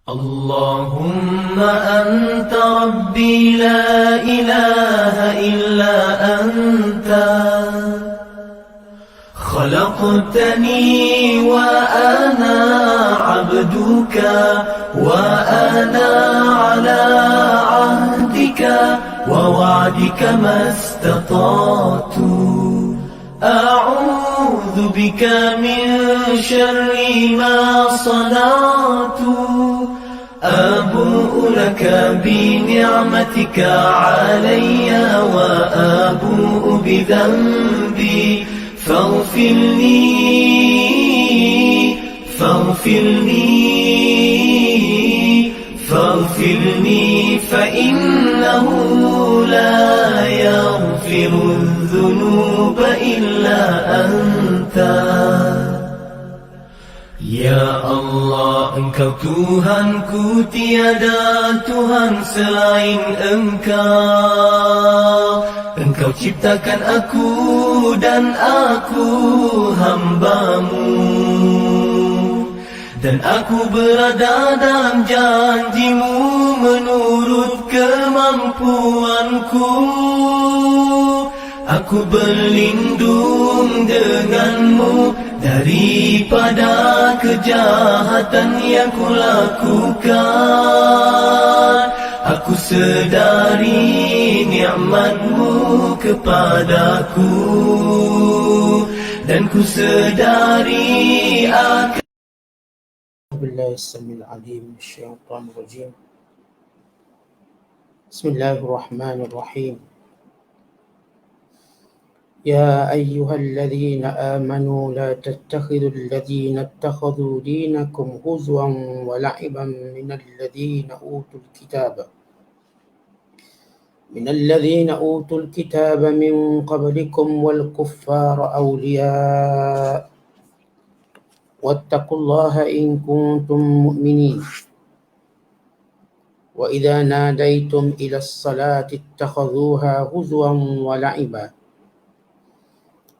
اللهم أنت ربي لا إله إلا أنت خلقتني وأنا عبدك وأنا على عهدك ووعدك ما استطعت أعوذ بك من شر ما صنعت أبوء لك بنعمتك علي وأبوء بذنبي فاغفر لي فإنه لا يغفر الذنوب إلا أنت. Ya Allah, Engkau Tuhanku, tiada Tuhan selain Engkau. Engkau ciptakan aku dan aku hamba-Mu, dan aku berada dalam janji-Mu menurut kemampuanku. Aku berlindung denganmu daripada kejahatan yang kulakukan. Aku sedari nikmat-Mu kepadaku, dan ku sedari akan بالله السميع العليم من الشيطان الرجيم. بسم الله الرحمن الرحيم. يا أيها الذين آمنوا لا تتخذوا الذين اتخذوا دينكم هزوا ولعبا من الذين أوتوا الكتاب من قبلكم والكفار أولياء واتقوا الله إن كنتم مؤمنين. وإذا ناديتم إلى الصلاة اتخذوها هزوا ولعبا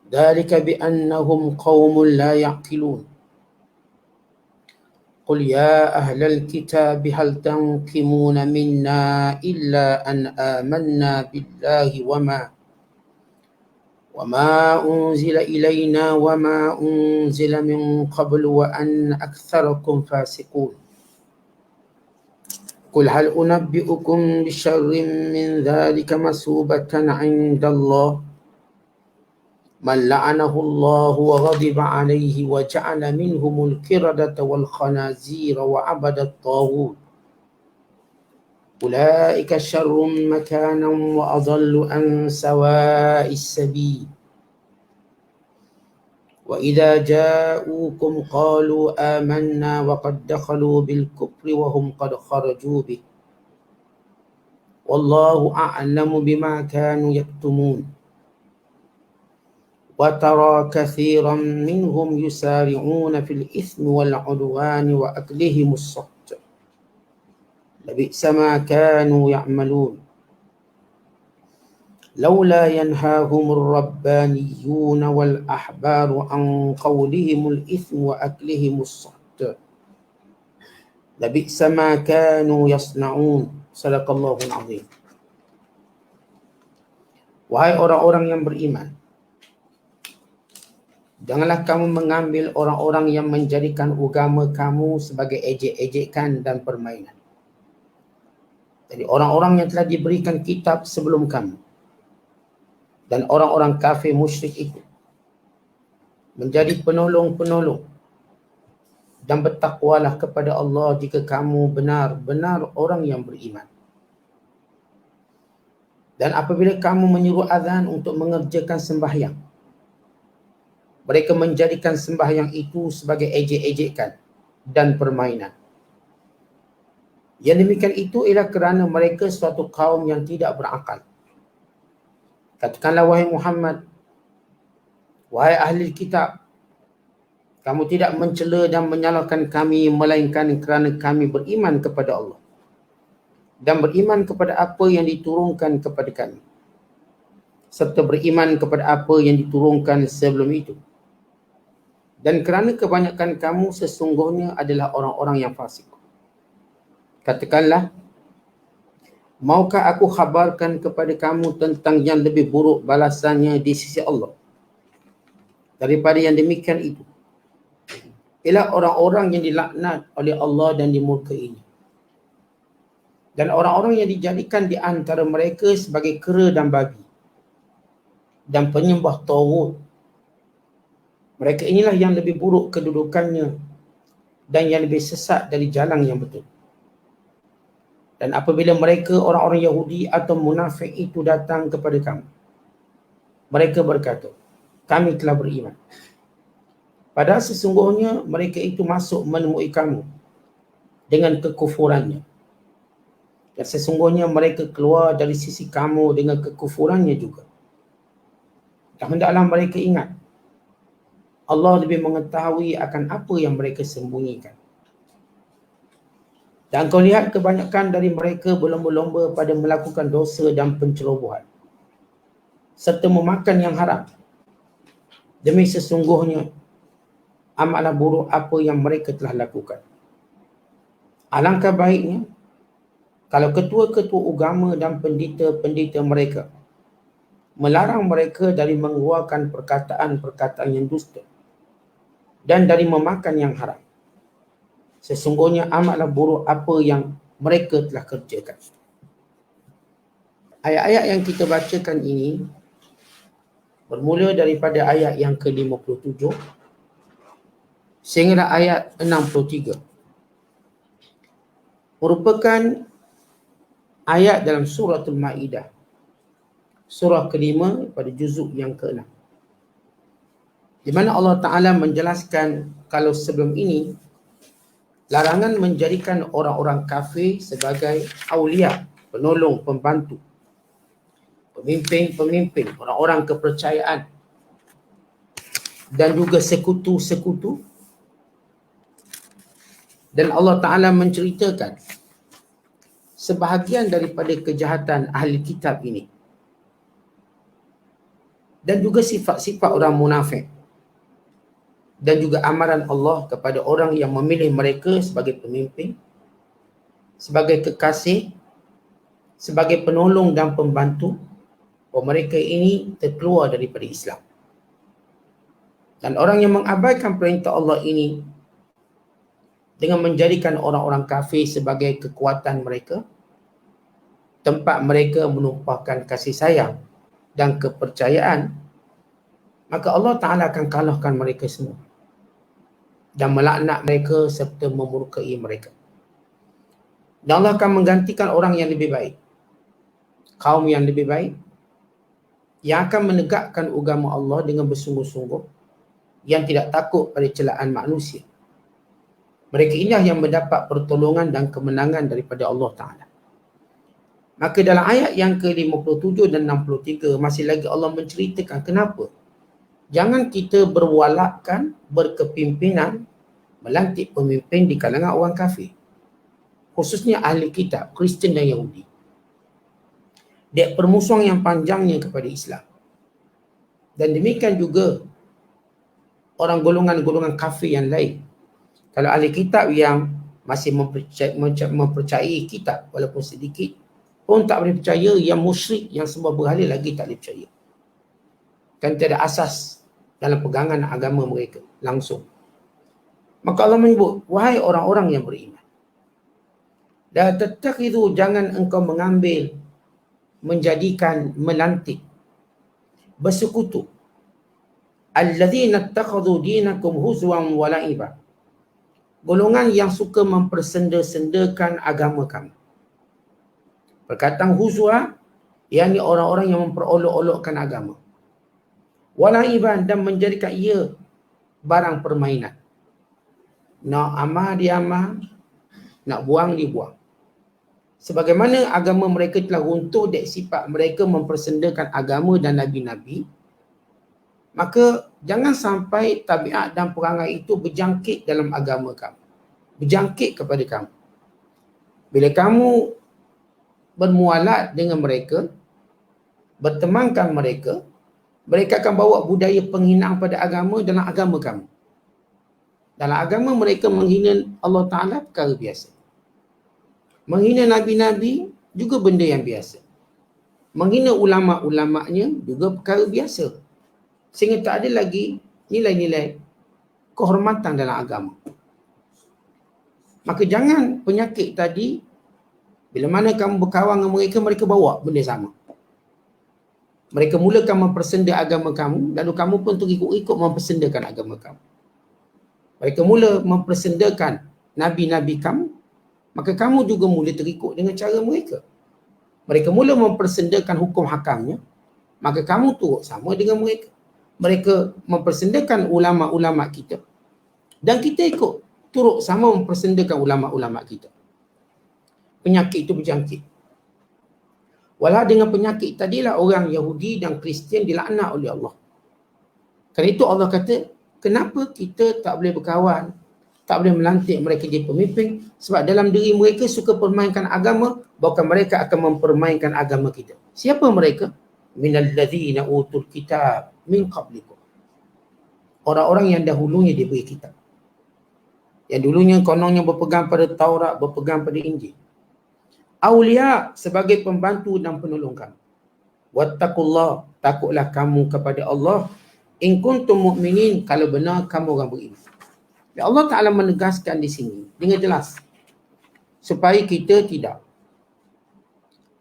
ذلك بأنهم قوم لا يعقلون. قل يا أهل الكتاب هل تنقمون منا إلا أن آمنا بالله وما أنزل إلينا وما أنزل من قبل وأن أكثركم فاسقون. قل هل أنبئكم بشر من ذلك مثوبة عند الله من لعنه الله وغضب عليه وجعل منهم القردة والخنازير وعبد الطاغوت أولئك شر مكانا وأضل عن سواء السبيل. وإذا جاءوكم قالوا آمنا وقد دخلوا بالكفر وهم قد خرجوا به والله أعلم بما كانوا يكتمون. وترى كثيرا منهم يسارعون في الإثم والعدوان وأكلهم السحت لبئس ما كانوا يعملون. لولا ينهاهم الربانيون والأحبار عن قولهم الإثم وأكلهم السحت لبئس ما كانوا يصنعون. صدق الله العظيم. Wahai orang-orang yang beriman, janganlah kamu mengambil orang-orang yang menjadikan agama kamu sebagai ejek-ejekan dan permainan. Jadi orang-orang yang telah diberikan kitab sebelum kamu dan orang-orang kafir musyrik itu menjadi penolong-penolong, dan bertakwalah kepada Allah jika kamu benar-benar orang yang beriman. Dan apabila kamu menyuruh azan untuk mengerjakan sembahyang, mereka menjadikan sembahyang itu sebagai ejek-ejekan dan permainan. Yang demikian itu ialah kerana mereka suatu kaum yang tidak berakal. Katakanlah wahai Muhammad, wahai ahli kitab, kamu tidak mencela dan menyalahkan kami melainkan kerana kami beriman kepada Allah dan beriman kepada apa yang diturunkan kepada kami, serta beriman kepada apa yang diturunkan sebelum itu. Dan kerana kebanyakan kamu sesungguhnya adalah orang-orang yang fasik. Katakanlah, maukah aku khabarkan kepada kamu tentang yang lebih buruk balasannya di sisi Allah daripada yang demikian itu? Ialah orang-orang yang dilaknat oleh Allah dan dimurkainya, dan orang-orang yang dijadikan di antara mereka sebagai kera dan babi, dan penyembah tauhid. Mereka inilah yang lebih buruk kedudukannya dan yang lebih sesat dari jalan yang betul. Dan apabila mereka, orang-orang Yahudi atau munafik itu datang kepada kamu, mereka berkata, kami telah beriman. Padahal sesungguhnya mereka itu masuk menemui kamu dengan kekufurannya. Dan sesungguhnya mereka keluar dari sisi kamu dengan kekufurannya juga. Dan hendaklah mereka ingat, Allah lebih mengetahui akan apa yang mereka sembunyikan. Dan kau lihat kebanyakan dari mereka berlomba-lomba pada melakukan dosa dan pencerobohan, serta memakan yang haram. Demi sesungguhnya amatlah buruk apa yang mereka telah lakukan. Alangkah baiknya kalau ketua-ketua agama dan pendeta-pendeta mereka melarang mereka dari mengeluarkan perkataan-perkataan yang dusta dan dari memakan yang haram. Sesungguhnya amatlah buruk apa yang mereka telah kerjakan. Ayat-ayat yang kita bacakan ini bermula daripada ayat yang ke-57 sehingga ayat 63. Merupakan ayat dalam surah Al-Ma'idah, surah kelima pada juzuk yang ke-6, di mana Allah Ta'ala menjelaskan kalau sebelum ini larangan menjadikan orang-orang kafir sebagai awliya, penolong, pembantu, pemimpin-pemimpin, orang-orang kepercayaan dan juga sekutu-sekutu. Dan Allah Ta'ala menceritakan sebahagian daripada kejahatan ahli kitab ini dan juga sifat-sifat orang munafik, dan juga amaran Allah kepada orang yang memilih mereka sebagai pemimpin, sebagai kekasih, sebagai penolong dan pembantu, bahawa mereka ini terkeluar daripada Islam. Dan orang yang mengabaikan perintah Allah ini dengan menjadikan orang-orang kafir sebagai kekuatan mereka, tempat mereka menumpahkan kasih sayang dan kepercayaan, maka Allah Ta'ala akan kalahkan mereka semua dan melaknat mereka serta memurkai mereka. Dan Allah akan menggantikan orang yang lebih baik, kaum yang lebih baik, yang akan menegakkan agama Allah dengan bersungguh-sungguh, yang tidak takut pada celaan manusia. Mereka inilah yang mendapat pertolongan dan kemenangan daripada Allah Ta'ala. Maka dalam ayat yang ke-57 dan 63 masih lagi Allah menceritakan kenapa jangan kita berwalakkan, berkepimpinan, melantik pemimpin di kalangan orang kafir, khususnya ahli kitab, Kristian dan Yahudi. Dia permusuhan yang panjangnya kepada Islam. Dan demikian juga orang golongan-golongan kafir yang lain. Kalau ahli kitab yang masih mempercayai kitab walaupun sedikit pun tak boleh percaya, yang musyrik, yang semua berhala lagi tak boleh percaya. Kan tiada asas dalam pegangan agama mereka langsung. Maka Allah menyebut, wahai orang-orang yang beriman, la tattakhidhu, jangan engkau mengambil, menjadikan, melantik, bersekutu, alladzina ittakhadhu dinakum huzwan wa la'iba, golongan yang suka mempersenda-sendakan agama kamu. Perkataan huzwa, yakni orang-orang yang memperolok-olokkan agama. Walaiban, dan menjadikan ia barang permainan. Nak amal diamal, nak buang dibuang. Sebagaimana agama mereka telah runtuh dari sifat mereka mempersendakan agama dan nabi-nabi, maka jangan sampai tabiat dan perangai itu berjangkit dalam agama kamu, berjangkit kepada kamu. Bila kamu bermualat dengan mereka, bertemankan mereka, mereka akan bawa budaya penghinaan pada agama dalam agama kamu. Dalam agama mereka menghina Allah Ta'ala perkara biasa. Menghina nabi-nabi juga benda yang biasa. Menghina ulama-ulamanya juga perkara biasa. Sehingga tak ada lagi nilai-nilai kehormatan dalam agama. Maka jangan penyakit tadi, bila mana kamu berkawan dengan mereka, mereka bawa benda sama. Mereka mulakan mempersenda agama kamu, lalu kamu pun terikut-ikut mempersendakan agama kamu. Mereka mula mempersendakan nabi-nabi kamu, maka kamu juga mula terikut dengan cara mereka. Mereka mula mempersendakan hukum hakamnya, maka kamu turut sama dengan mereka. Mereka mempersendakan ulama-ulama kita, dan kita ikut turut sama mempersendakan ulama-ulama kita. Penyakit itu berjangkit. Walau dengan penyakit tadilah orang Yahudi dan Kristian dilaknat oleh Allah. Kerana itu Allah kata, kenapa kita tak boleh berkawan, tak boleh melantik mereka jadi pemimpin? Sebab dalam diri mereka suka permainkan agama, bahkan mereka akan mempermainkan agama kita. Siapa mereka? Minalladzina utul kitab min qablikum. Orang-orang yang dahulunya diberi kitab. Yang dulunya kononnya berpegang pada Taurat, berpegang pada Injil. Aulia sebagai pembantu dan penolong kamu. Wattaqullah, takutlah kamu kepada Allah. In kuntum mu'minin, kalau benar kamu orang beriman. Ya Allah Ta'ala menegaskan di sini dengan jelas supaya kita tidak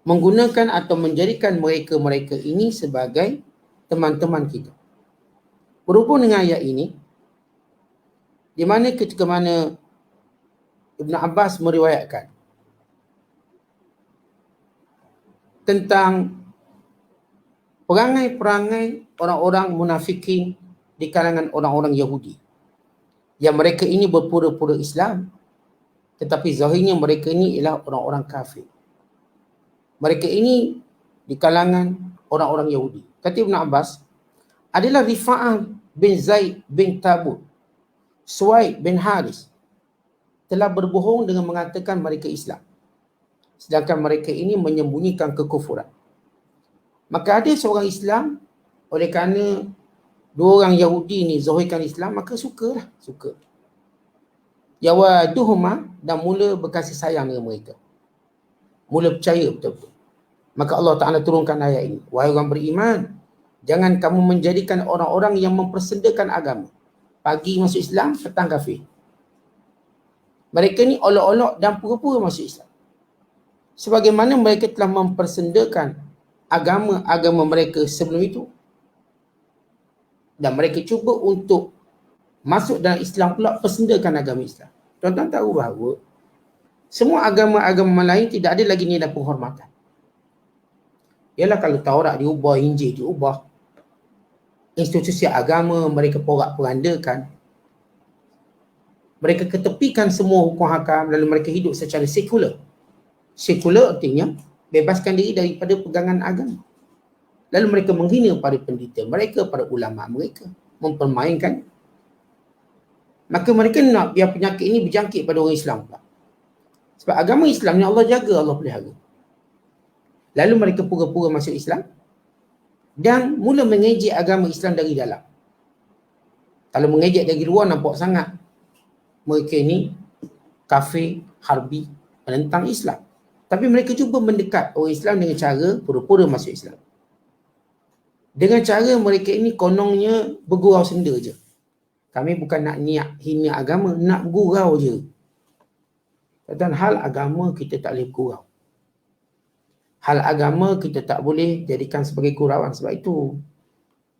menggunakan atau menjadikan mereka-mereka ini sebagai teman-teman kita. Berhubung dengan ayat ini, di mana ketika mana Ibn Abbas meriwayatkan tentang perangai-perangai orang-orang munafikin di kalangan orang-orang Yahudi, yang mereka ini berpura-pura Islam, tetapi zahirnya mereka ini ialah orang-orang kafir. Mereka ini di kalangan orang-orang Yahudi. Kata Ibn Abbas, adalah Rifa'ah bin Zaid bin Tabut, Suwaid bin Haris, telah berbohong dengan mengatakan mereka Islam, sedangkan mereka ini menyembunyikan kekufuran. Maka ada seorang Islam, oleh kerana dua orang Yahudi ni zahirkan Islam, maka suka. Yawaduhuma, dan mula berkasih sayang dengan mereka. Mula percaya betul-betul. Maka Allah Ta'ala turunkan ayat ini. Wahai orang beriman, jangan kamu menjadikan orang-orang yang mempersendakan agama. Pagi masuk Islam, petang kafir. Mereka ni olok-olok dan pura-pura masuk Islam. Sebagaimana mereka telah mempersendakan agama-agama mereka sebelum itu. Dan mereka cuba untuk masuk dalam Islam pula, persendakan agama Islam. Tuan-tuan tahu bahawa semua agama-agama lain tidak ada lagi nilai penghormatan. Ialah kalau Taurat diubah, Injil diubah, institusi agama mereka porak-porandakan, mereka ketepikan semua hukum hakam, lalu mereka hidup secara sekular. Sekular artinya bebaskan diri daripada pegangan agama. Lalu mereka menghina pada pendeta mereka, pada ulama mereka, mempermainkan. Maka mereka nak biar penyakit ini berjangkit pada orang Islam pula. Sebab agama Islam ni Allah jaga, Allah pelihara. Lalu mereka pura-pura masuk Islam dan mula mengejek agama Islam dari dalam. Kalau mengejek dari luar nampak sangat mereka ni kafir, harbi, menentang Islam. Tapi mereka cuba mendekat orang Islam dengan cara pura-pura masuk Islam. Dengan cara mereka ini konongnya bergurau senda je. Kami bukan nak niat hina agama, nak gurau je. Dan hal agama kita tak boleh gurau. Hal agama kita tak boleh jadikan sebagai gurauan. Sebab itu,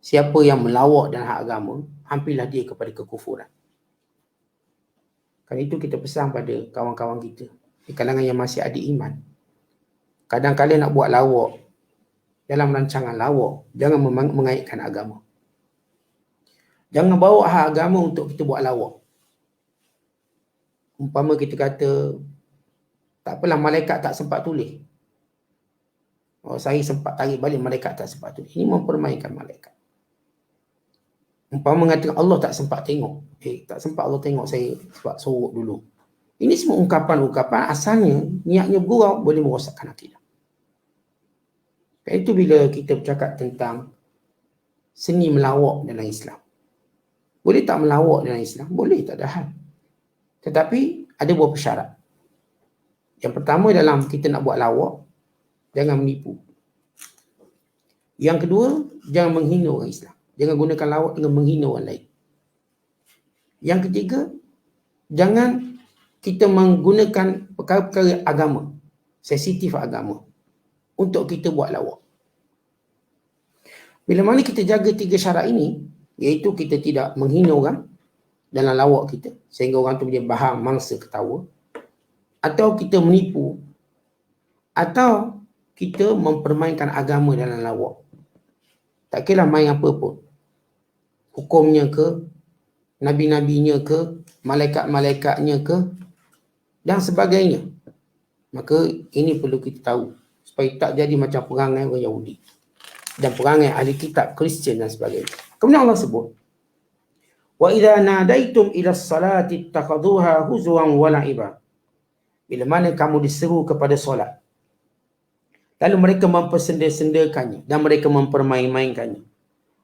siapa yang melawak dalam hal agama, hampirlah dia kepada kekufuran. Kerana itu kita pesan pada kawan-kawan kita di kalangan yang masih ada iman. Kadang-kadang nak buat lawak, dalam rancangan lawak, jangan mengaitkan agama. Jangan bawa hak agama untuk kita buat lawak. Umpama kita kata, tak apalah malaikat tak sempat tulis. Oh, saya sempat tarik balik, malaikat tak sempat tulis. Ini mempermainkan malaikat. Umpama mengatakan Allah tak sempat tengok. Tak sempat Allah tengok saya sebab sorok dulu. Ini semua ungkapan-ungkapan asalnya niatnya bergurau, boleh merosakkan akidah. Itu bila kita bercakap tentang seni melawak dalam Islam. Boleh tak melawak dalam Islam? Boleh, tak ada hal. Tetapi ada beberapa syarat. Yang pertama dalam kita nak buat lawak, jangan menipu. Yang kedua, jangan menghina orang Islam. Jangan gunakan lawak dengan menghina orang lain. Yang ketiga, jangan kita menggunakan perkara-perkara agama, sensitif agama, untuk kita buat lawak. Bila mana kita jaga 3 syarat ini, iaitu kita tidak menghina orang dalam lawak kita, sehingga orang tu menjadi bahan mangsa ketawa, atau kita menipu, atau kita mempermainkan agama dalam lawak. Tak kira main apa pun. Hukumnya ke, nabi-nabinya ke, malaikat-malaikatnya ke, dan sebagainya. Maka ini perlu kita tahu, supaya tak jadi macam perangai orang Yahudi dan perangai ahli kitab Kristian dan sebagainya. Kemudian Allah sebut, wa idza nadaitum ila salati ittakhadhuha huzwan wa la'iba. Bila mana kamu diseru kepada solat, lalu mereka mempersenda-sendakannya dan mereka mempermain-mainkannya.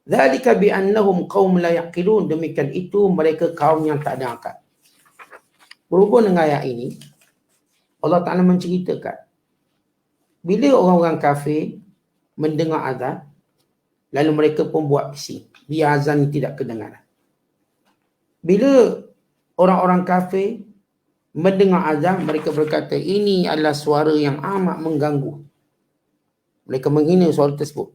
Dzalika bi annahum qaum la yaqilun. Demikian itu mereka kaum yang tak ada akal. Berhubung dengan ayat ini, Allah Ta'ala menceritakan bila orang-orang kafir mendengar azan, lalu mereka pun buat bising, biar azan tidak kedengaran. Bila orang-orang kafir mendengar azan, mereka berkata, ini adalah suara yang amat mengganggu. Mereka menghina suara tersebut.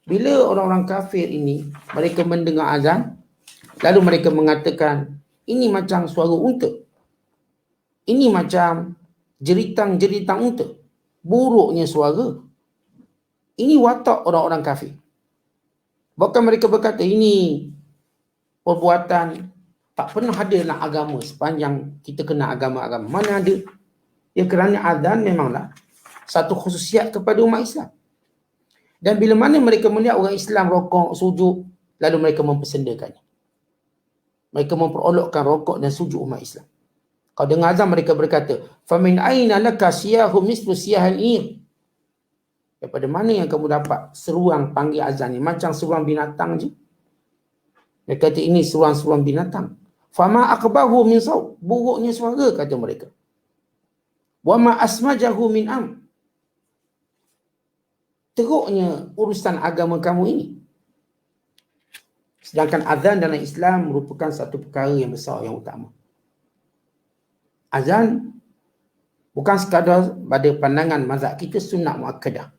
Bila orang-orang kafir ini, mereka mendengar azan, lalu mereka mengatakan, ini macam suara unta. Ini macam jeritang-jeritang unta. Buruknya suara. Ini watak orang-orang kafir. Bahkan mereka berkata, ini perbuatan tak pernah ada dalam agama sepanjang kita kenal agama-agama. Mana ada? Ya, kerana azan memanglah satu khususiat kepada umat Islam. Dan bila mana mereka melihat orang Islam rokok, sujud, lalu mereka mempersendakannya. Mereka memperolokkan rokok dan sujud umat Islam. Kalau dengar azan mereka berkata, famin aina laka siyahu mislu siyahal ir. Daripada mana yang kamu dapat seruang panggil azan ni? Macam seruang binatang je. Mereka kata ini seruang-seruang binatang. Fama akbahu min saut. Buruknya suara, kata mereka. Wa ma asmajahu min am. Teruknya urusan agama kamu ini. Sedangkan azan dalam Islam merupakan satu perkara yang besar, yang utama. Azan bukan sekadar pada pandangan mazhab kita sunnah muakkadah.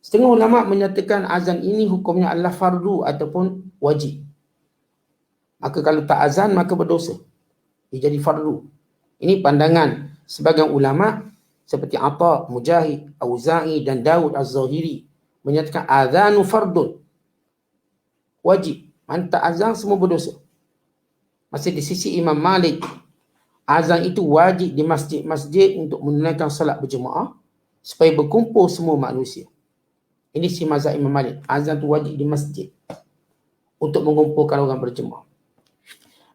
Setengah ulama menyatakan azan ini hukumnya adalah fardu ataupun wajib. Maka kalau tak azan maka berdosa. Dia jadi fardu. Ini pandangan sebagian ulama seperti Atha, Mujahid, Auza'i dan Daud Az-Zahiri menyatakan azanu fardun. Wajib. Mantap azan semua berdosa. Masih di sisi Imam Malik, azan itu wajib di masjid-masjid untuk menunaikan salat berjemaah supaya berkumpul semua manusia. Ini si mazhab Imam Malik. Azan itu wajib di masjid untuk mengumpulkan orang berjemaah.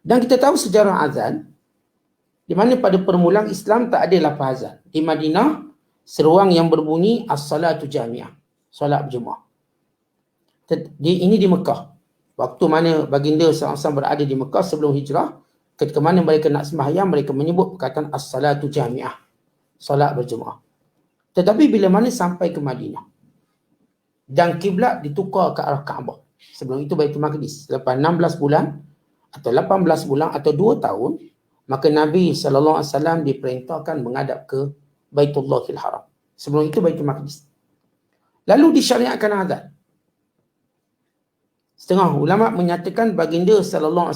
Dan kita tahu sejarah azan, di mana pada permulaan Islam tak ada lafaz azan. Di Madinah, seruang yang berbunyi as-salatu jami'ah, solat berjemaah. Ini di Mekah. Waktu mana baginda SAW berada di Mekah sebelum hijrah, ketika mana mereka nak sembahyang, mereka menyebut perkataan as-salatu jami'ah, solat berjemaah. Tetapi bila mana sampai ke Madinah dan kiblat ditukar ke arah Kaabah. Sebelum itu Baitul Maqdis. Lepas 16 bulan atau 18 bulan atau 2 tahun, maka Nabi SAW diperintahkan menghadap ke Baitullahil Haram. Sebelum itu Baitul Maqdis. Lalu disyariatkan azan. Setengah ulama menyatakan baginda SAW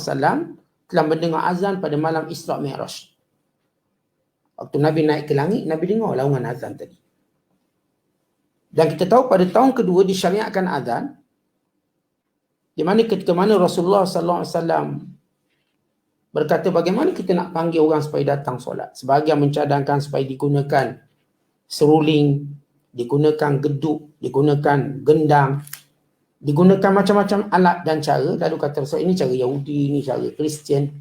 telah mendengar azan pada malam Isra' Mi'raj. Waktu Nabi naik ke langit, Nabi dengar laungan azan tadi. Dan kita tahu pada tahun kedua disyariatkan azan, di mana ketika mana Rasulullah SAW berkata bagaimana kita nak panggil orang supaya datang solat. Sebahagian mencadangkan supaya digunakan seruling, digunakan geduk, digunakan gendang, digunakan macam-macam alat dan cara. Lalu kata Rasul, ini cara Yahudi, ini cara Kristian.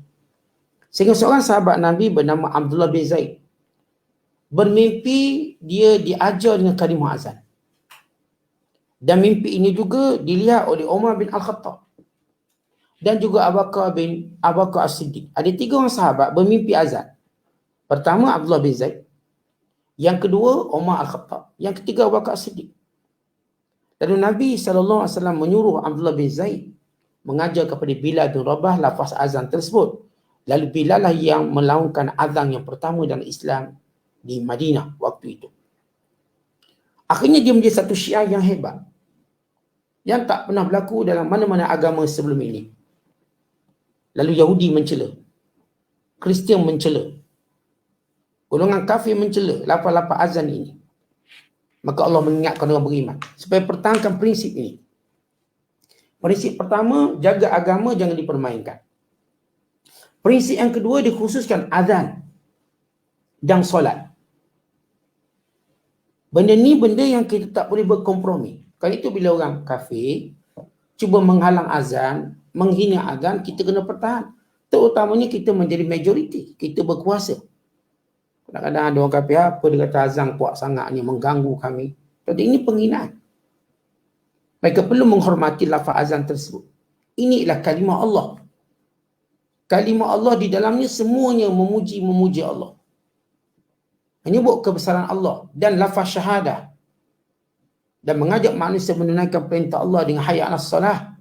Sehingga seorang sahabat Nabi bernama Abdullah bin Zaid bermimpi dia diajar dengan kalimah azan. Dan mimpi ini juga dilihat oleh Umar bin Al-Khattab dan juga Abu Bakar As-Siddiq. Ada 3 orang sahabat bermimpi azan. Pertama Abdullah bin Zaid, Yang kedua, Umar Al-Khattab. Yang ketiga, Abu Bakar Siddiq. Lalu Nabi SAW menyuruh Abdullah bin Zaid mengajar kepada Bilal bin Rabah lafaz azan tersebut. Lalu Bilal lah yang melaungkan azan yang pertama dalam Islam di Madinah waktu itu. Akhirnya dia menjadi satu syiar yang hebat, yang tak pernah berlaku dalam mana-mana agama sebelum ini. Lalu Yahudi mencela, Kristian mencela, golongan kafir mencela lafaz-lafaz azan ini. Maka Allah mengingatkan orang beriman supaya pertahankan prinsip ini. Prinsip pertama, jaga agama jangan dipermainkan. Prinsip yang kedua, dikhususkan azan dan solat. Benda ni benda yang kita tak boleh berkompromi. Kalau itu bila orang kafir cuba menghalang azan, menghina azan, kita kena pertahan. Terutamanya kita menjadi majoriti, kita berkuasa. Kadang-kadang ada orang kafir apa, dia kata azan kuat sangat ni, mengganggu kami. Jadi ini penghinaan. Mereka perlu menghormati lafaz azan tersebut. Inilah kalimah Allah. Kalimah Allah di dalamnya semuanya memuji Allah. Menyebut kebesaran Allah dan lafaz syahadah. Dan mengajak manusia menunaikan perintah Allah dengan hayya 'alas salah.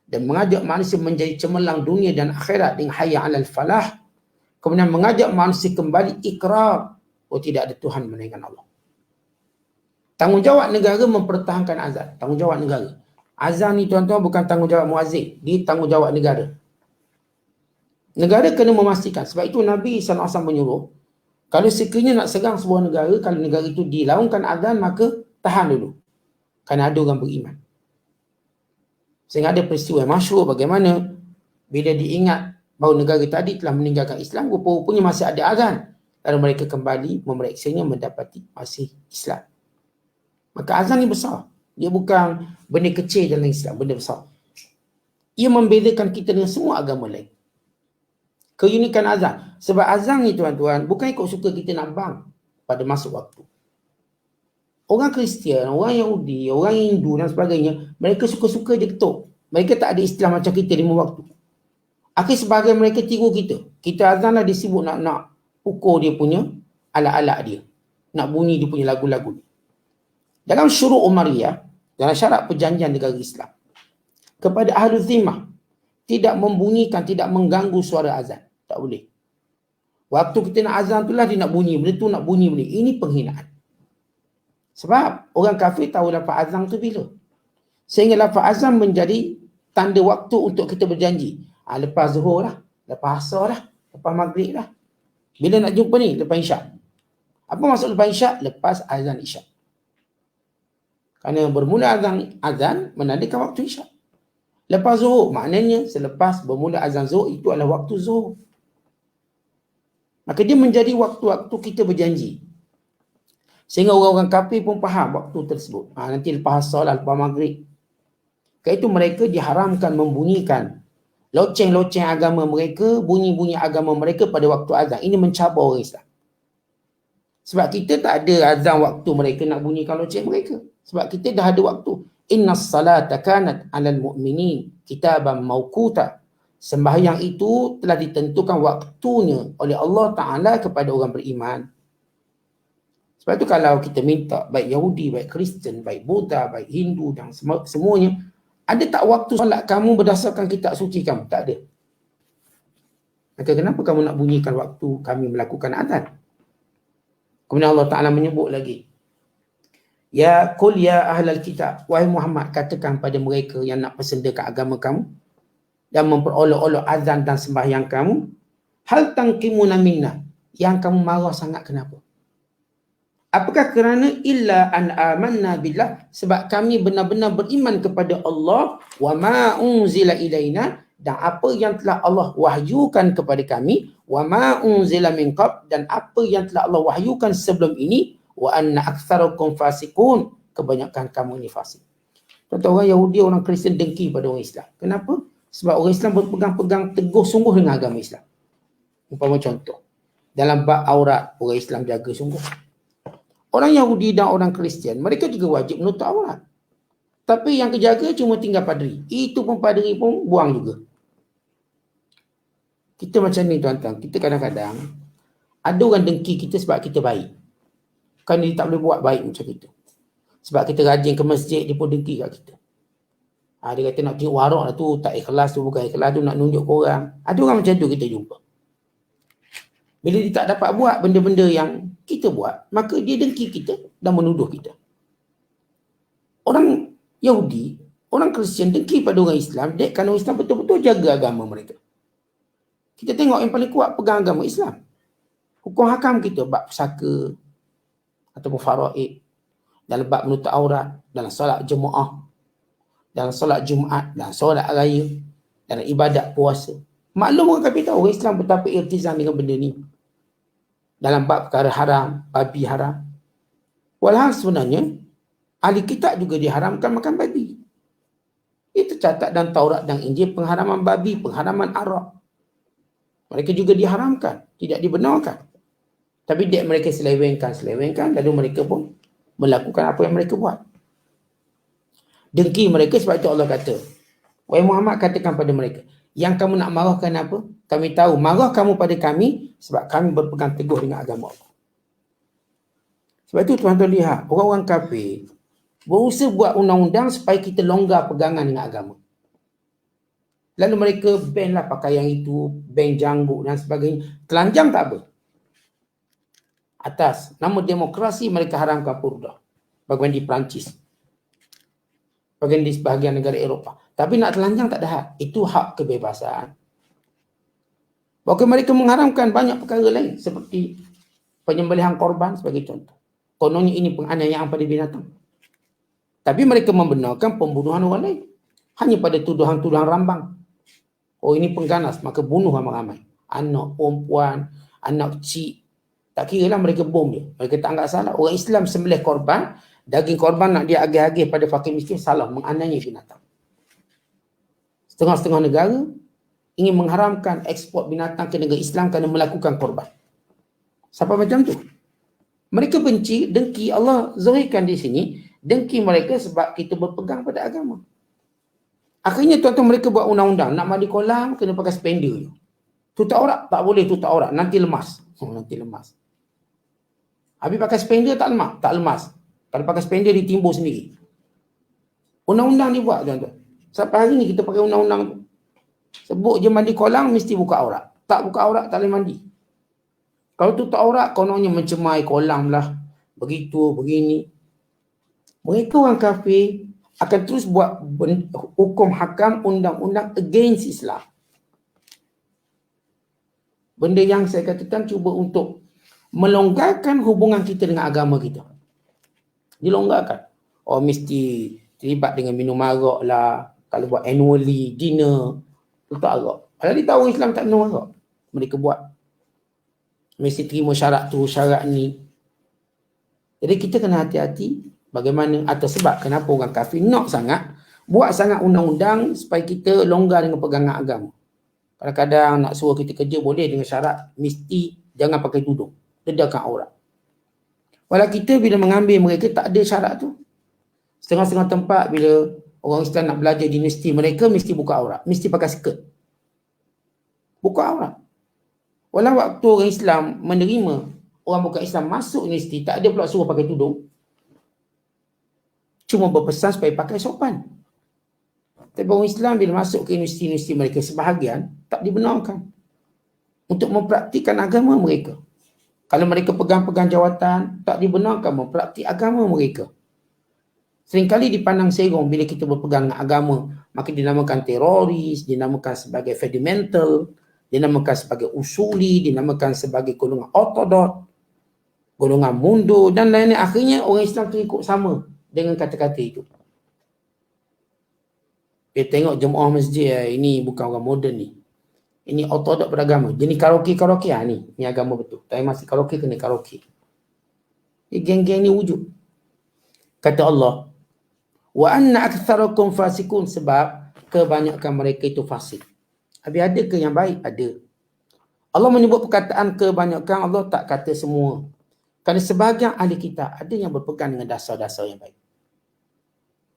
Dan mengajak manusia menjadi cemerlang dunia dan akhirat dengan hayya 'alal falah. Kemudian mengajak manusia kembali ikrar, oh tidak ada Tuhan melainkan Allah. Tanggungjawab negara mempertahankan azan. Tanggungjawab negara. Azan ni tuan-tuan bukan tanggungjawab muazzin, dia tanggungjawab negara. Negara kena memastikan. Sebab itu Nabi SAW menyuruh, kalau sekiranya nak serang sebuah negara, kalau negara itu dilaungkan azan, maka tahan dulu. Kerana ada orang beriman. Sehingga ada peristiwa yang masyhur bagaimana bila diingat bahawa negara tadi telah meninggalkan Islam, rupa-rupanya masih ada azan. Lalu mereka kembali memeriksanya, mendapati masih Islam. Maka azan ni besar. Dia bukan benda kecil dalam Islam, benda besar. Ia membezakan kita dengan semua agama lain. Keunikan azan. Sebab azan ni tuan-tuan, bukan ikut suka kita nak bang pada masa waktu. Orang Kristian, orang Yahudi, orang Hindu dan sebagainya, mereka suka-suka je ketuk. Mereka tak ada istilah macam kita 5 waktu. Akhir sebahagian mereka tiru kita. Kita azan lah dia sibuk nak ukur dia punya alat-alat dia. Nak bunyi dia punya lagu-lagu. Dalam syuruk Umariyah, dalam syarat perjanjian negara Islam, kepada Ahlul Zimmah, tidak membunyikan, tidak mengganggu suara azan. Tak boleh. Waktu kita nak azan tu lah dia nak bunyi. Benda tu nak bunyi boleh. Ini penghinaan. Sebab orang kafir tahu lafaz azan tu bila. Sehingga lafaz azan menjadi tanda waktu untuk kita berjanji. Lepas zuhur lah, lepas asar lah, lepas maghrib lah. Bila nak jumpa ni? Lepas isyak. Apa maksud lepas isyak? Lepas azan isyak. Kerana bermula azan menandakan waktu isyak. Lepas zuhur, maknanya selepas bermula azan zuhur, itu adalah waktu zuhur. Maka dia menjadi waktu-waktu kita berjanji. Sehingga orang-orang kafir pun faham waktu tersebut. Nanti lepas asar lah, lepas maghrib. Kerana itu mereka diharamkan membunyikan loceng-loceng agama mereka, bunyi-bunyi agama mereka pada waktu azan. Ini mencabar orang Islam. Sebab kita tak ada azan waktu mereka nak bunyikan loceng mereka. Sebab kita dah ada waktu. Innas salata kanat 'alal mu'minin kitaban mawquta. Sembahyang itu telah ditentukan waktunya oleh Allah Ta'ala kepada orang beriman. Sebab itu kalau kita minta, baik Yahudi, baik Kristian, baik Buddha, baik Hindu dan semuanya, ada tak waktu solat kamu berdasarkan kitab suci kamu? Tak ada. Maka kenapa kamu nak bunyikan waktu kami melakukan azan? Kemudian Allah Ta'ala menyebut lagi. Ya qul ya ahlal kitab. Wahai Muhammad, katakan pada mereka yang nak persendakan agama kamu dan memperolok-olok azan dan sembahyang kamu, hal tangkimuna minna, yang kamu marah sangat kenapa? Apakah kerana illa an amanna billah, sebab kami benar-benar beriman kepada Allah, wa ma unzila ilaina, dan apa yang telah Allah wahyukan kepada kami, wa ma unzila min qabl, dan apa yang telah Allah wahyukan sebelum ini, wa anna aktsarakum fasiqun, kebanyakan kamu ini fasik. Contoh orang Yahudi, orang Kristian dengki pada orang Islam. Kenapa? Sebab orang Islam berpegang-pegang teguh sungguh dengan agama Islam. Umpama contoh, dalam bab aurat, orang Islam jaga sungguh. Orang Yahudi dan orang Kristian, mereka juga wajib menutup aurat. Tapi yang kejaga cuma tinggal padri. Itu pun padri pun buang juga. Kita macam ni tuan-tuan. Kita kadang-kadang, ada orang dengki kita sebab kita baik. Kan dia tak boleh buat baik macam itu. Sebab kita rajin ke masjid, dia pun dengki kat kita. Dia kata nak tengok warak lah tu, tak ikhlas tu, bukan ikhlas tu, nak nunjuk korang. Ada orang macam tu kita jumpa. Bila dia tak dapat buat benda-benda yang kita buat, maka dia dengki kita dan menuduh kita. Orang Yahudi, orang Kristian dengki pada orang Islam, kerana orang Islam betul-betul jaga agama mereka. Kita tengok yang paling kuat pegang agama Islam. Hukum hakam kita, bab pusaka ataupun faraid, dalam bab menutup aurat, dalam solat jemaah, dalam solat Jumaat, dalam solat raya, dalam ibadat puasa. Maklum orang kafir tahu orang Islam betapa iltizam dengan benda ni. Dalam bab perkara haram, babi haram. Walhal sebenarnya, ahli kitab juga diharamkan makan babi. Itu tercatat dalam Taurat dan Injil pengharaman babi, pengharaman arak. Mereka juga diharamkan, tidak dibenarkan. Tapi dia mereka selewengkan, lalu mereka pun melakukan apa yang mereka buat. Dengki mereka sebab itu Allah kata, wahai Muhammad, katakan pada mereka, yang kamu nak marahkan apa? Kami tahu, marah kamu pada kami sebab kami berpegang teguh dengan agama Allah. Sebab itu tuan-tuan lihat, orang-orang kafir berusaha buat undang-undang supaya kita longgar pegangan dengan agama. Lalu mereka ban lah pakaian itu, ban janggut dan sebagainya. Telanjang tak apa. Atas nama demokrasi mereka haramkan purdah. Bagaimana di Perancis. Bagaimana di sebahagian negara Eropah. Tapi nak telanjang tak ada hak. Itu hak kebebasan. Bahkan mereka mengharamkan banyak perkara lain seperti penyembelihan korban sebagai contoh. Kononnya ini penganiayaan pada binatang. Tapi mereka membenarkan pembunuhan orang lain. Hanya pada tuduhan-tuduhan rambang. Oh ini pengganas, maka bunuh ramai-ramai. Anak, perempuan, anak kecil. Tak kira lah mereka bom dia. Mereka tak anggap salah. Orang Islam sembelih korban, daging korban nak dia agih-agih pada fakir miskin, salah, menganiaya binatang. Setengah-setengah negara ingin mengharamkan ekspor binatang ke negara Islam kerana melakukan korban. Siapa macam tu? Mereka benci, dengki. Allah zahirkan di sini, dengki mereka sebab kita berpegang pada agama. Akhirnya tuan-tuan mereka buat undang-undang, nak mandi kolam kena pakai spender je. Tutup aurat tak boleh tutup aurat, nanti lemas. Nanti lemas. Habis pakai spender tak lemas, tak lemas. Kalau pakai spender ditimbul sendiri. Undang-undang dibuat tuan-tuan. Sampai hari ni kita pakai undang-undang tu. Sebut je mandi kolam mesti buka aurat. Tak buka aurat tak boleh mandi. Kalau tutup aurat kononnya mencemai kolam lah. Begitu, begini. Mereka orang kafir akan terus buat hukum hakam undang-undang against Islam. Benda yang saya katakan cuba untuk melonggarkan hubungan kita dengan agama kita. Dilonggarkan. Oh mesti terlibat dengan minum arak lah. Kalau buat annually dinner, tutup arak. Kalau dia tahu Islam tak minum arak, mereka buat. Mesti terima syarat tu, syarat ni. Jadi kita kena hati-hati bagaimana atau sebab kenapa orang kafir nak sangat buat sangat undang-undang supaya kita longgar dengan pegangan agama. Kadang-kadang nak suruh kita kerja boleh dengan syarat mesti jangan pakai tudung, dedahkan aurat. Walau kita bila mengambil mereka tak ada syarat tu. Setengah-setengah tempat bila orang Islam nak belajar di universiti mereka mesti buka aurat, mesti pakai skirt. Buka aurat. Walau waktu orang Islam menerima orang bukan Islam masuk universiti tak ada pula suruh pakai tudung. Cuma berpesan supaya pakai sopan. Tapi orang Islam bila masuk ke universiti-universiti mereka sebahagian tak dibenarkan untuk mempraktikkan agama mereka. Kalau mereka pegang-pegang jawatan tak dibenarkan mempraktik agama mereka. Seringkali dipandang serong bila kita berpegang dengan agama, maka dinamakan teroris, dinamakan sebagai fundamental, dinamakan sebagai usuli, dinamakan sebagai golongan ortodok, golongan mundur dan lain-lain. Akhirnya orang Islam tu ikut sama dengan kata-kata itu. Dia tengok jemaah masjid, ini bukan orang moden ni. Ini ortodok beragama. Jenis karaoke ni agama betul. Tapi masih karaoke kena karaoke. Geng-geng ni wujud. Kata Allah, wa anna aktsarakum fasikun, sebab kebanyakan mereka itu fasik. Habis ada ke yang baik? Ada. Allah menyebut perkataan kebanyakan, Allah tak kata semua. Kerana sebahagian ahli kitab ada yang berpegang dengan dasar-dasar yang baik.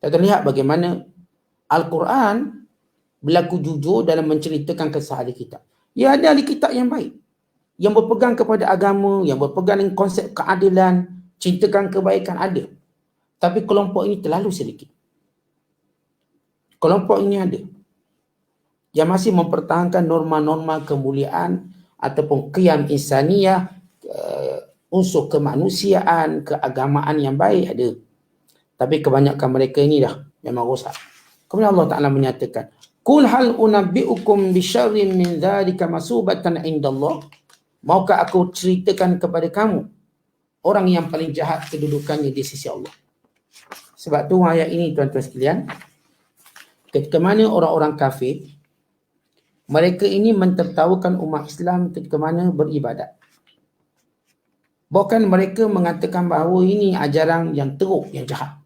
Kita lihat bagaimana Al-Quran berlaku jujur dalam menceritakan kisah ahli kitab. Ya ada ahli kitab yang baik, yang berpegang kepada agama, yang berpegang dengan konsep keadilan, cintakan kebaikan ada. Tapi kelompok ini terlalu sedikit. Kelompok ini ada yang masih mempertahankan norma-norma kemuliaan ataupun qiyam insaniyah, unsur kemanusiaan, keagamaan yang baik ada. Tapi kebanyakan mereka ini dah memang rosak. Kemudian Allah Ta'ala menyatakan, Qul hal unabbi'ukum bisyarrin min dzalika masubatan indallah. Maukah aku ceritakan kepada kamu orang yang paling jahat kedudukannya di sisi Allah. Sebab tu ayat ini tuan-tuan sekalian, ketika mana orang-orang kafir, mereka ini mentertawakan umat Islam ketika mana beribadat. Bahkan mereka mengatakan bahawa ini ajaran yang teruk, yang jahat.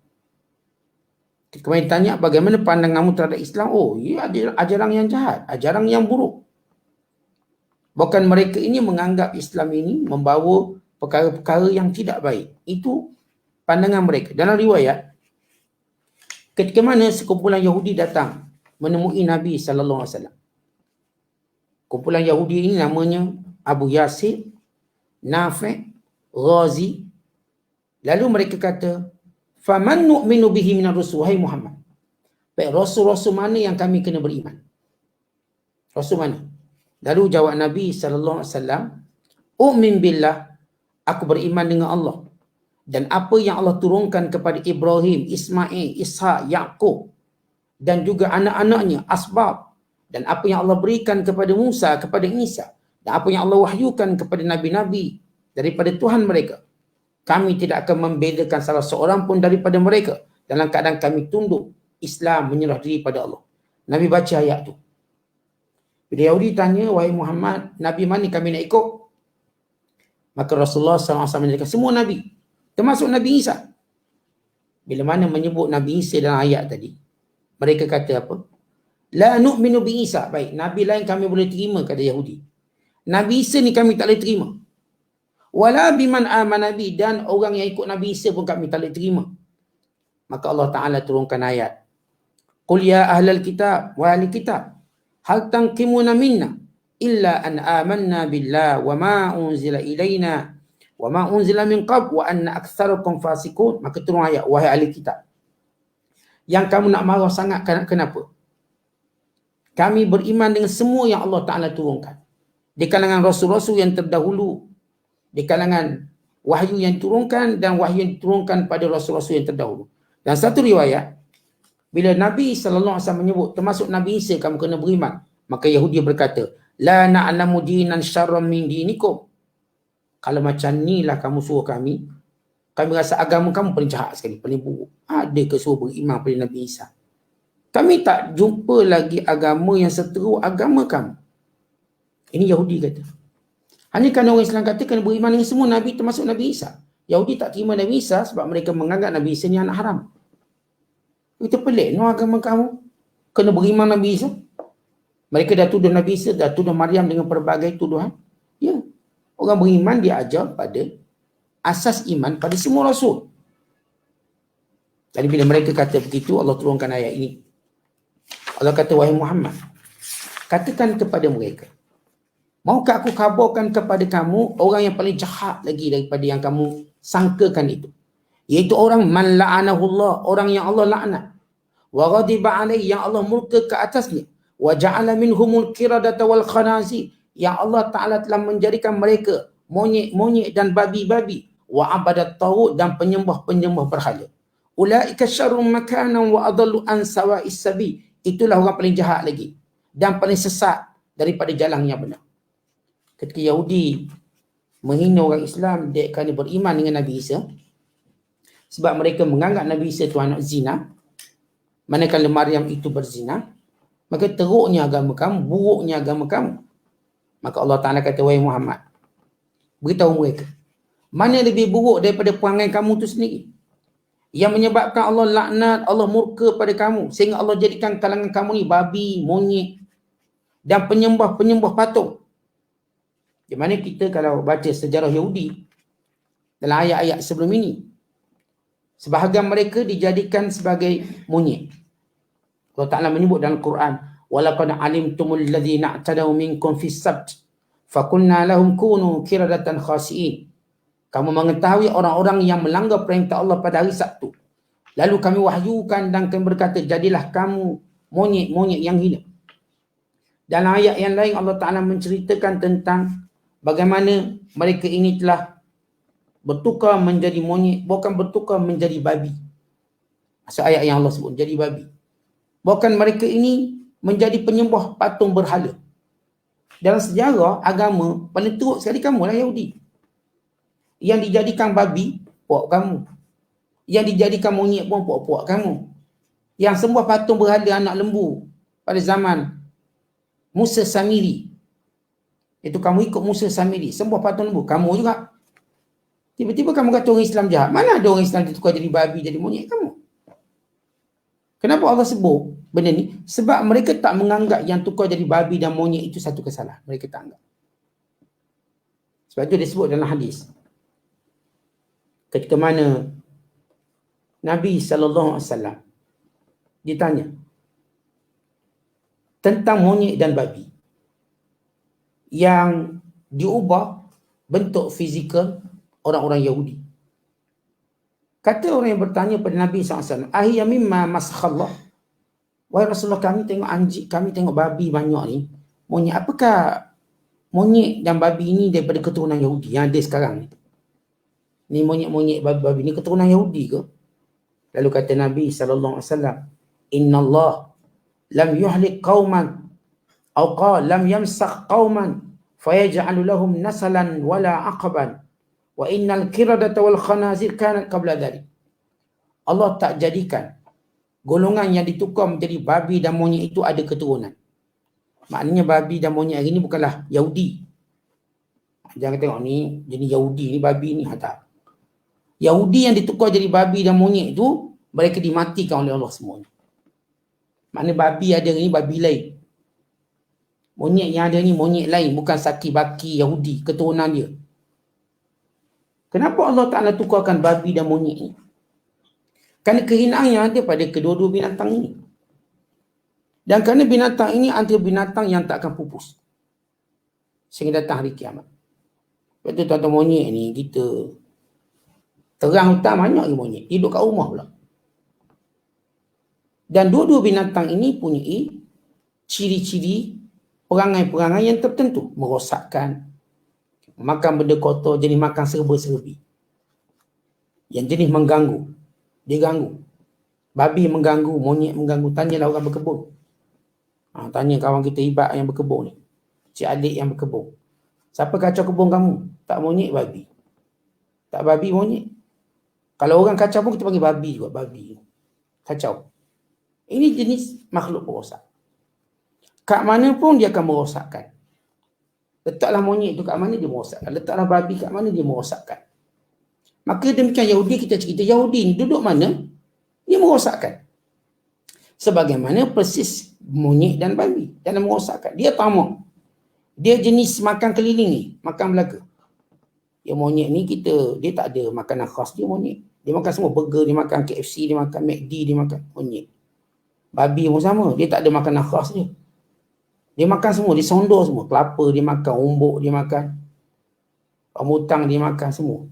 Ketika mereka tanya bagaimana pandanganmu terhadap Islam, oh ia ajaran yang jahat, ajaran yang buruk. Bahkan mereka ini menganggap Islam ini membawa perkara-perkara yang tidak baik. Itu pandangan mereka. Dalam riwayat, ketika mana sekumpulan Yahudi datang menemui Nabi SAW. Kumpulan Yahudi ini namanya Abu Yasir, Nafi', Ghazi. Lalu mereka kata, "Faman nu'minu bihi minar rusul?" Wahai Muhammad, baik rasul-rasul mana yang kami kena beriman? Rasul mana? Lalu jawab Nabi SAW, "U'min billah, aku beriman dengan Allah. Dan apa yang Allah turunkan kepada Ibrahim, Ismail, Ishak, Yaqub dan juga anak-anaknya, asbab. Dan apa yang Allah berikan kepada Musa, kepada Isa. Dan apa yang Allah wahyukan kepada Nabi-Nabi daripada Tuhan mereka. Kami tidak akan membedakan salah seorang pun daripada mereka dalam keadaan kami tunduk Islam, menyerah diri pada Allah." Nabi baca ayat tu. Bila Yahudi tanya, "Wahai Muhammad, Nabi mana kami nak ikut?" Maka Rasulullah SAW menyatakan, semua Nabi, termasuk Nabi Isa. Bila mana menyebut Nabi Isa dalam ayat tadi, mereka kata apa? La nu'minu bi Isa. Baik, Nabi lain kami boleh terima, kata Yahudi. Nabi Isa ni kami tak boleh terima. Wala biman amana bi, dan orang yang ikut Nabi Isa pun kami tak boleh terima. Maka Allah Ta'ala turunkan ayat. Qul ya ahlal kitab wa ahli kitab, hal tanqimuna minna illa an amanna billah wa ma unzila ilaina wa ma unzila min qab wa anna aktsarakum fasiqun. Maka turun ayat, wahai ahli kitab, yang kamu nak marah sangat kenapa? Kami beriman dengan semua yang Allah Ta'ala turunkan. Di kalangan rasul-rasul yang terdahulu, di kalangan wahyu yang turunkan dan wahyu yang diturunkan pada rasul-rasul yang terdahulu. Dan satu riwayat, bila Nabi SAW menyebut termasuk Nabi Isa kamu kena beriman, maka Yahudi berkata, la na'lamu dinan syarran min dinikum. Kalau macam ni lah kamu suruh kami rasa agama kamu paling jahat sekali, paling buruk. Ada ke suruh beriman pada Nabi Isa? Kami tak jumpa lagi agama yang seteruk agama kamu. Ini Yahudi kata. Hanya kerana orang Islam kata kena beriman dengan semua Nabi termasuk Nabi Isa. Yahudi tak terima Nabi Isa sebab mereka menganggap Nabi Isa ni anak haram. Itu pelik, no agama kamu kena beriman Nabi Isa. Mereka dah tuduh Nabi Isa, dah tuduh Maryam dengan pelbagai tuduhan. Ya, orang beriman dia ajar pada asas iman pada semua rasul. Jadi bila mereka kata begitu, Allah turunkan ayat ini. Allah kata, wahai Muhammad, katakan kepada mereka, maukah aku khabarkan kepada kamu orang yang paling jahat lagi daripada yang kamu sangkakan itu? Iaitu orang man la'anahullah, orang yang Allah laknat. Wa ghadiba alaihi, yang Allah murka ke atasnya. Wa ja'ala minhumul qiradata wal khanazir, yang Allah Ta'ala telah menjadikan mereka monyet-monyet dan babi-babi. Wa abadat taghut, dan penyembah-penyembah berhala. Ulaika syarrun makanan wa adallu an sawa'is sabil. Itulah orang paling jahat lagi dan paling sesat daripada jalan yang benar. Ketika Yahudi menghina orang Islam, dia kerana beriman dengan Nabi Isa, sebab mereka menganggap Nabi Isa itu anak zina, manakala Maryam itu berzina, maka teruknya agama kamu, buruknya agama kamu. Maka Allah Ta'ala kata, wahai Muhammad, beritahu mereka, mana lebih buruk daripada perangai kamu itu sendiri, yang menyebabkan Allah laknat, Allah murka pada kamu, sehingga Allah jadikan kalangan kamu ni babi, monyet dan penyembah-penyembah patung. Di mana kita kalau baca sejarah Yahudi dalam ayat-ayat sebelum ini, sebahagian mereka dijadikan sebagai monyet. Allah Ta'ala menyebut dalam Quran, walaqad alimtumul ladzina i'tadaw minkum fis sabt fakulna lahum kunu qiradatan khasi'in. Kamu mengetahui orang-orang yang melanggar perintah Allah pada hari Sabtu. Lalu kami wahyukan dan kami berkata, jadilah kamu monyet-monyet yang hina. Dalam ayat yang lain Allah Ta'ala menceritakan tentang bagaimana mereka ini telah bertukar menjadi monyet, bukan bertukar menjadi babi. Maksud ayat yang Allah sebut, jadi babi. Bukan mereka ini menjadi penyembah patung berhala. Dalam sejarah agama, paling teruk sekali kamu lah Yahudi. Yang dijadikan babi, puak kamu. Yang dijadikan monyet pun puak-puak kamu. Yang sembah patung berhala anak lembu pada zaman Musa Samiri. Itu kamu ikut Musa Samiri, sembah patung lembu, kamu juga. Tiba-tiba kamu kata orang Islam jahat. Mana ada orang Islam ditukar jadi babi, jadi monyet kamu? Kenapa Allah sebut benda ni? Sebab mereka tak menganggap yang tukar jadi babi dan monyet itu satu kesalahan. Mereka tak anggap. Sebab itu dia sebut dalam hadis. Ketika mana Nabi SAW ditanya tentang monyet dan babi yang diubah bentuk fizikal orang-orang Yahudi. Kata orang yang bertanya pada Nabi SAW, ahiyya mimma maskhallah. Wahai Rasulullah, kami tengok anjing, kami tengok babi banyak ni. Monyet, apakah monyet dan babi ini daripada keturunan Yahudi yang ada sekarang ni? Ni monyet-monyet babi-babi ni keturunan Yahudi ke? Lalu kata Nabi SAW, Inna Allah lam yuhlik qawman atau qala lam yamsakh qawman fayaj'alu lahum nasalan wala aqaban wa innal qiradata wal khanazir kanat qabla dhalik. Allah tak jadikan golongan yang ditukar menjadi babi dan monyet itu ada keturunan. Maknanya babi dan monyet hari ni bukanlah Yahudi. Jangan tengok ni jenis Yahudi ni babi ni, tak. Yahudi yang ditukar jadi babi dan monyet itu mereka dimatikan oleh Allah semuanya. Maknanya babi ada ni babi lain. Monyet yang ada ni monyet lain, bukan saki baki Yahudi, keturunan dia. Kenapa Allah Ta'ala tukarkan babi dan monyet ni? Kerana kehinaan yang ada pada kedua-dua binatang ini. Dan kerana binatang ini antara binatang yang tak akan pupus sehingga datang hari kiamat. Sebab tu tuan-tuan, monyet ni kita terang hutan banyak lagi monyet, hidup kat rumah pula. Dan dua-dua binatang ini punya ciri-ciri perangai-perangai yang tertentu. Merosakkan, makan benda kotor, jenis makan serba-serbi. Yang jenis mengganggu, dia ganggu. Babi mengganggu, monyet mengganggu. Tanyalah orang berkebun. Tanya kawan kita Ibat yang berkebun ni, cik adik yang berkebun. Siapa kacau kebun kamu? Tak monyet, babi. Tak babi, monyet. Kalau orang kacau pun kita panggil babi juga, babi. Kacau. Ini jenis makhluk perosak. Kat mana pun dia akan merosakkan. Letaklah monyet itu kat mana dia merosakkan. Letaklah babi kat mana dia merosakkan. Maka demikian Yahudi, kita cerita Yahudi ni duduk mana, dia merosakkan. Sebagaimana persis monyet dan babi dalam merosakkan. Dia tamak. Dia jenis makan keliling ni, makan Melaka. Yang monyet ni dia tak ada makanan khas dia monyet. Dia makan semua burger, dia makan KFC, dia makan McD, dia makan monyet. Babi pun sama, dia tak ada makanan khas dia. Dia makan semua, dia sondor semua. Kelapa dia makan, umbuk dia makan, rambutan dia makan semua.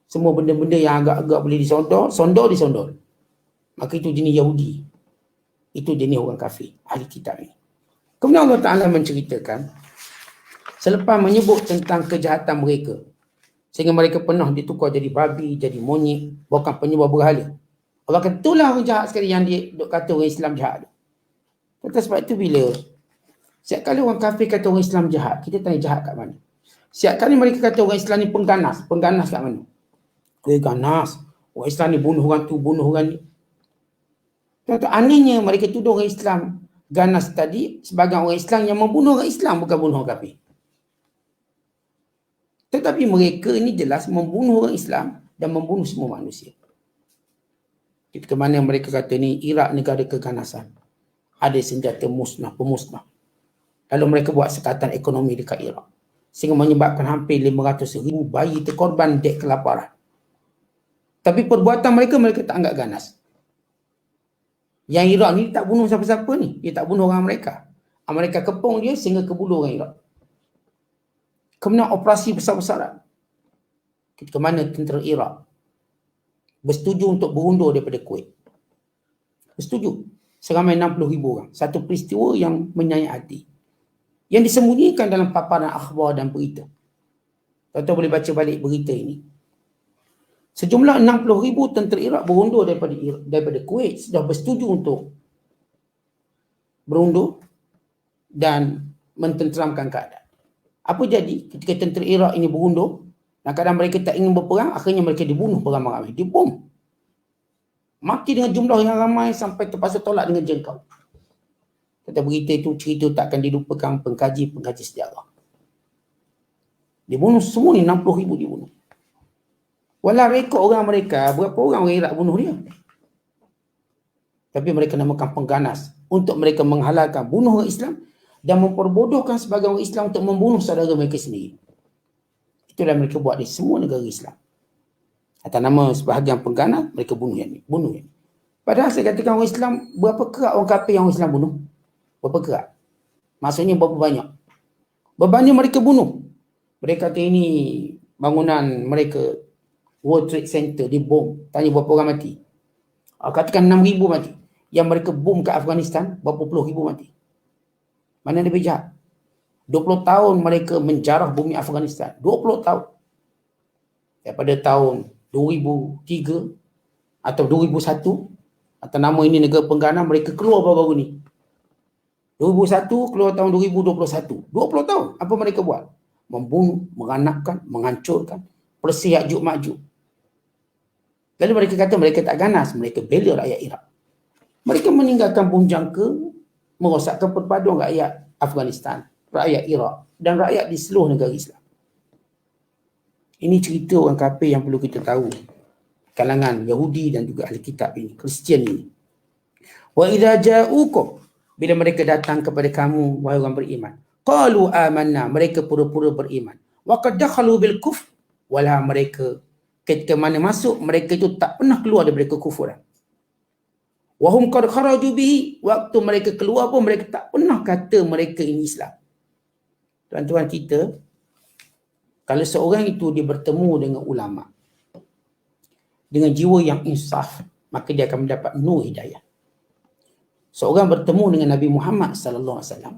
Semua benda-benda yang agak-agak boleh sondor disondor. Maka itu jenis Yahudi. Itu jenis orang kafir, ahli kitab ni. Kemudian Allah Ta'ala menceritakan, selepas menyebut tentang kejahatan mereka, sehingga mereka pernah ditukar jadi babi, jadi monyet, bukan penyembah berhala. Allah kata, itulah orang jahat sekali yang dia duk kata orang Islam jahat. Kata sebab itu bila setiap kali orang kafir kata orang Islam jahat, kita tanya jahat kat mana? Setiap kali mereka kata orang Islam ni pengganas kat mana? Dia ganas. Orang Islam ni bunuh orang tu, bunuh orang ni. Tuan-tuan, anehnya mereka tuduh orang Islam ganas tadi sebagai orang Islam yang membunuh orang Islam, bukan bunuh orang kafir. Tetapi mereka ini jelas membunuh orang Islam dan membunuh semua manusia. Ketika mana mereka kata ni Iraq negara keganasan, ada senjata pemusnah. Lalu mereka buat sekatan ekonomi dekat Iraq sehingga menyebabkan hampir 500,000 bayi terkorban dek kelaparan. Tapi perbuatan mereka tak anggap ganas. Yang Iraq ni tak bunuh siapa-siapa ni, dia tak bunuh orang Amerika. Amerika kepung dia sehingga kebunuh orang Iraq. Kemudian operasi besar-besaran. ketika mana tentera Iraq bersetuju untuk berundur daripada Kuwait. Bersetuju. Seramai 60,000 orang. Satu peristiwa yang menyayat hati. Yang disembunyikan dalam paparan akhbar dan berita. Tuan-tuan boleh baca balik berita ini. Sejumlah 60,000 tentera Iraq berundur daripada Kuwait sudah bersetuju untuk berundur dan mententeramkan keadaan. Apa jadi ketika tentera Iraq ini berundur dan keadaan mereka tak ingin berperang, akhirnya mereka dibunuh beramai-ramai, dibom. Mati dengan jumlah yang ramai sampai terpaksa tolak dengan jengkau. Kata berita itu, cerita takkan dilupakan pengkaji-pengkaji sejarah. Dibunuh semua ni, 60,000 dibunuh. Walau rekod orang mereka, berapa orang Iraq bunuh dia. Tapi mereka namakan pengganas untuk mereka menghalalkan bunuh orang Islam dan memperbodohkan sebagai orang Islam untuk membunuh saudara mereka sendiri. Itulah mereka buat di semua negara Islam. Atas nama sebahagian pengganas, mereka bunuh yang ni, bunuh yang ni. Padahal saya katakan orang Islam, berapa kerak orang kafir yang orang Islam bunuh? Berapa kerak? Maksudnya berapa banyak? Bebannya mereka bunuh. Mereka kata ini bangunan mereka, World Trade Center, dibom. Tanya berapa orang mati? Katakan 6,000 mati. Yang mereka bom ke Afghanistan, berapa puluh ribu mati. Mana lebih jahat? 20 tahun mereka menjarah bumi Afghanistan. 20 tahun. Daripada tahun 2003 atau 2001, atau nama ini negara pengganas, mereka keluar baru-baru ni. 2001 keluar tahun 2021. 20 tahun. Apa mereka buat? Membunuh, meranapkan, menghancurkan, bersih Ya'juj Ma'juj. Lalu mereka kata mereka tak ganas, mereka bela rakyat Iraq. Mereka meninggalkan punjangka, merosakkan perpaduan rakyat Afghanistan, rakyat Iraq dan rakyat di seluruh negara Islam. Ini cerita orang kafir yang perlu kita tahu. Kalangan Yahudi dan juga ahli kitab ini, Kristian ini. Wa idza ja'ukum, bila mereka datang kepada kamu wahai orang beriman, qalu amanna, mereka pura-pura beriman. Wa qad dakhalu bil kufr, walau mereka ketika mana masuk mereka itu tak pernah keluar daripada kekufuran. Wa hum qad kharaju bihi, waktu mereka keluar pun mereka tak pernah kata mereka ini Islam. Tuan-tuan kita, kalau seorang itu dia bertemu dengan ulama dengan jiwa yang insaf, maka dia akan mendapat nur hidayah. Seorang bertemu dengan Nabi Muhammad sallallahu alaihi wasallam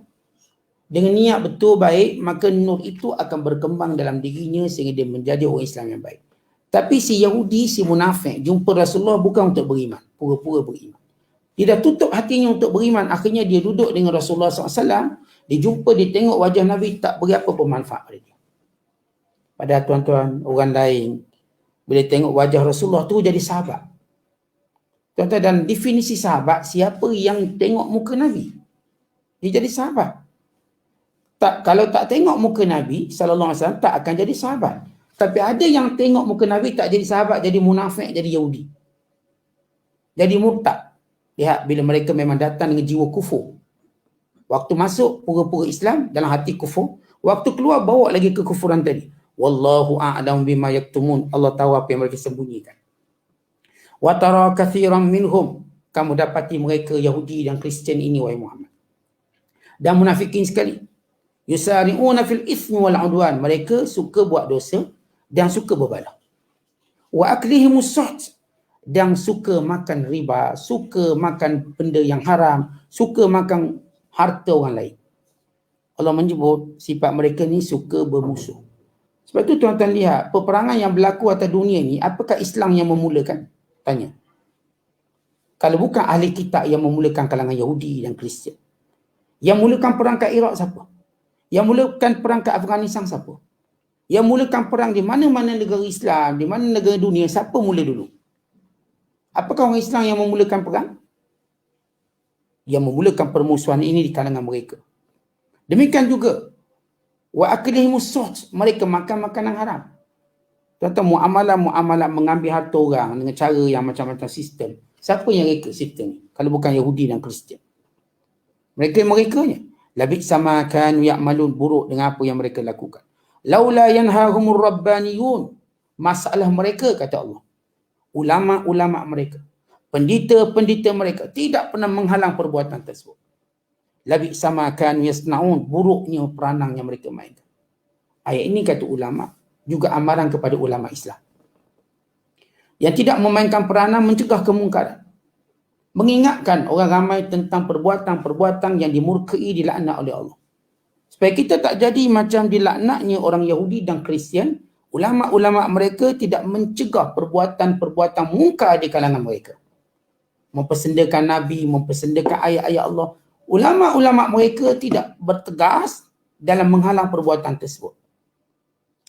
dengan niat betul baik, maka nur itu akan berkembang dalam dirinya sehingga dia menjadi orang Islam yang baik. Tapi si Yahudi, si munafik jumpa Rasulullah bukan untuk beriman, pura-pura beriman. Dia dah tutup hatinya untuk beriman, akhirnya dia duduk dengan Rasulullah SAW, dia jumpa, dia tengok wajah Nabi, tak beri apa pun manfaat pada dia. Padahal tuan-tuan, orang lain bila tengok wajah Rasulullah tu jadi sahabat. Tuan-tuan, dan definisi sahabat, siapa yang tengok muka Nabi, dia jadi sahabat. Tak, kalau tak tengok muka Nabi SAW, tak akan jadi sahabat. Tapi ada yang tengok muka Nabi tak jadi sahabat, jadi munafik, jadi Yahudi, jadi murtad. Lihat bila mereka memang datang dengan jiwa kufur. Waktu masuk pura-pura Islam, dalam hati kufur. Waktu keluar bawa lagi kekufuran tadi. Wallahu a'lam bima yaktumun. Allah tahu apa yang mereka sembunyikan. Wa tara katsiran minhum, kamu dapati mereka Yahudi dan Kristian ini wahai Muhammad. Dan munafikin sekali. Yusari'una fil itsmi wal 'udwan, mereka suka buat dosa dan suka berbalah. Wa aklihimus suht, dan suka makan riba, suka makan benda yang haram, suka makan harta orang lain. Allah menyebut sifat mereka ni suka bermusuh. Sebab tu tuan-tuan lihat, peperangan yang berlaku atas dunia ni, apakah Islam yang memulakan? Tanya. Kalau bukan ahli kitab yang memulakan kalangan Yahudi dan Kristian. Yang mulakan perang kat Iraq siapa? Yang mulakan perang kat Afghanistan siapa? Yang mulakan perang di mana-mana negara Islam, di mana negara dunia, siapa mula dulu? Apakah orang Islam yang memulakan perang? Yang memulakan permusuhan ini di kalangan mereka. Demikian juga wa aklihimus suht, mereka makan makanan haram. Tuan-tuan, muamalah mengambil harta orang dengan cara yang macam-macam sistem. Siapa yang reka sistem ni? Kalau bukan Yahudi dan Kristian. Mereka-merekanya. Labik sama kanu ya'malun, buruk dengan apa yang mereka lakukan. Laula yanhahumur rabbaniyun, masalah mereka, kata Allah. Ulama-ulama mereka, pendeta-pendeta mereka tidak pernah menghalang perbuatan tersebut. Labik sama kanu yasnaun, buruknya peranang yang mereka mainkan. Ayat ini kata ulama juga amaran kepada ulama Islam yang tidak memainkan peranan mencegah kemungkaran, mengingatkan orang ramai tentang perbuatan-perbuatan yang dimurkai, dilaknat oleh Allah. Supaya kita tak jadi macam dilaknatnya orang Yahudi dan Kristian, ulama-ulama mereka tidak mencegah perbuatan-perbuatan mungkar di kalangan mereka. Mempersendakan Nabi, mempersendakan ayat-ayat Allah. Ulama-ulama mereka tidak bertegas dalam menghalang perbuatan tersebut.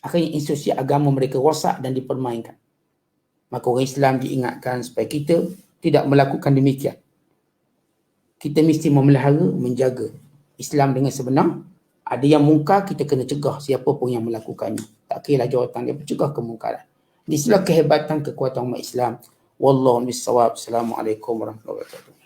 Akhirnya institusi agama mereka rosak dan dipermainkan. Maka orang Islam diingatkan supaya kita tidak melakukan demikian. Kita mesti memelihara, menjaga Islam dengan sebenar. Ada yang mungkar, kita kena cegah siapa pun yang melakukannya. Tak kira jawatan dia, mencegah kemungkaran. Inilah kehebatan kekuatan umat Islam. Wallahu a'lam bishawab. Assalamualaikum warahmatullahi wabarakatuh.